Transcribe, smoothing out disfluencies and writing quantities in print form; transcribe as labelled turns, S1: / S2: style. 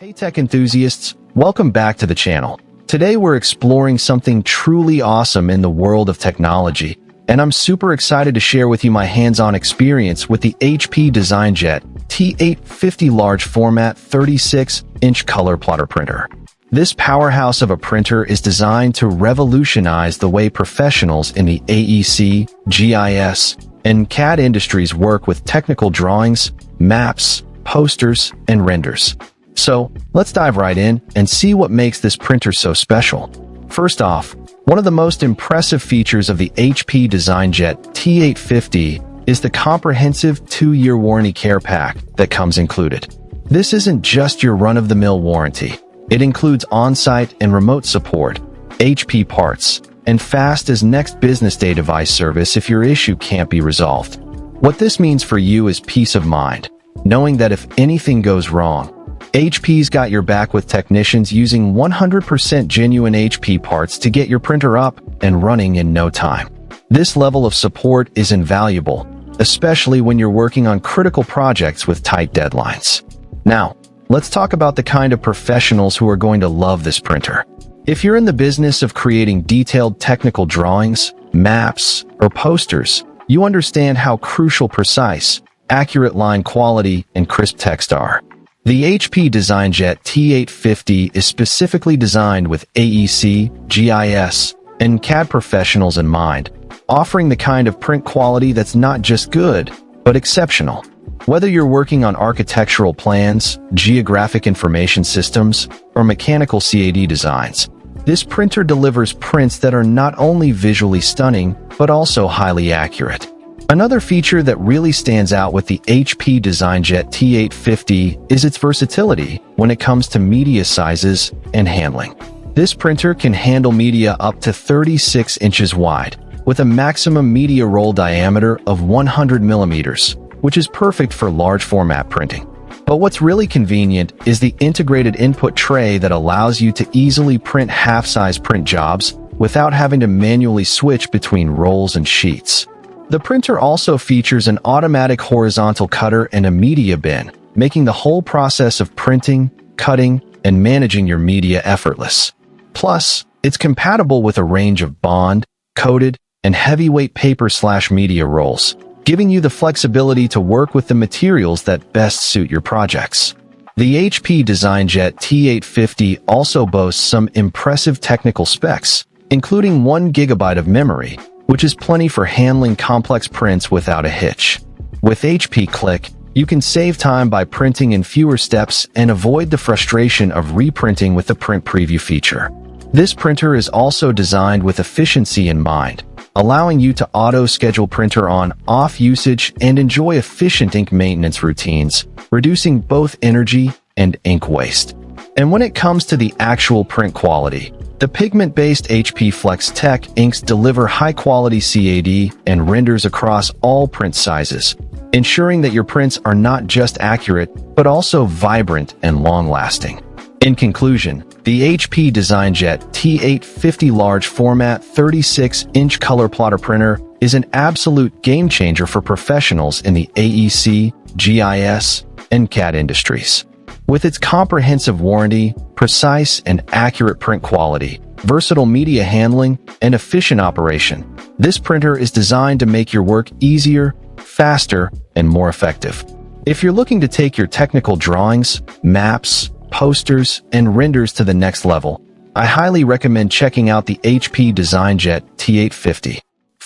S1: Hey tech enthusiasts, welcome back to the channel. Today we're exploring something truly awesome in the world of technology, and I'm super excited to share with you my hands-on experience with the HP DesignJet T850 large format 36-inch color plotter printer. This powerhouse of a printer is designed to revolutionize the way professionals in the AEC, GIS, and CAD industries work with technical drawings, maps, posters, and renders. So, let's dive right in and see what makes this printer so special. First off, one of the most impressive features of the HP DesignJet T850 is the comprehensive 2-year warranty care pack that comes included. This isn't just your run-of-the-mill warranty. It includes on-site and remote support, HP parts, and fast as next business day device service if your issue can't be resolved. What this means for you is peace of mind, knowing that if anything goes wrong, HP's got your back with technicians using 100% genuine HP parts to get your printer up and running in no time. This level of support is invaluable, especially when you're working on critical projects with tight deadlines. Now, let's talk about the kind of professionals who are going to love this printer. If you're in the business of creating detailed technical drawings, maps, or posters, you understand how crucial precise, accurate line quality and crisp text are. The HP DesignJet T850 is specifically designed with AEC, GIS, and CAD professionals in mind, offering the kind of print quality that's not just good, but exceptional. Whether you're working on architectural plans, geographic information systems, or mechanical CAD designs, this printer delivers prints that are not only visually stunning, but also highly accurate. Another feature that really stands out with the HP DesignJet T850 is its versatility when it comes to media sizes and handling. This printer can handle media up to 36 inches wide, with a maximum media roll diameter of 100 millimeters, which is perfect for large format printing. But what's really convenient is the integrated input tray that allows you to easily print half-size print jobs without having to manually switch between rolls and sheets. The printer also features an automatic horizontal cutter and a media bin, making the whole process of printing, cutting, and managing your media effortless. Plus, it's compatible with a range of bond, coated, and heavyweight paper/media rolls, giving you the flexibility to work with the materials that best suit your projects. The HP DesignJet T850 also boasts some impressive technical specs, including 1 GB of memory, which is plenty for handling complex prints without a hitch. With HP Click, you can save time by printing in fewer steps and avoid the frustration of reprinting with the print preview feature. This printer is also designed with efficiency in mind, allowing you to auto-schedule printer on/off usage and enjoy efficient ink maintenance routines, reducing both energy and ink waste. And when it comes to the actual print quality, the pigment-based HP Flex Tech inks deliver high-quality CAD and renders across all print sizes, ensuring that your prints are not just accurate, but also vibrant and long-lasting. In conclusion, the HP DesignJet T850 large format 36-inch color plotter printer is an absolute game-changer for professionals in the AEC, GIS, and CAD industries. With its comprehensive warranty, precise and accurate print quality, versatile media handling, and efficient operation, this printer is designed to make your work easier, faster, and more effective. If you're looking to take your technical drawings, maps, posters, and renders to the next level, I highly recommend checking out the HP DesignJet T850.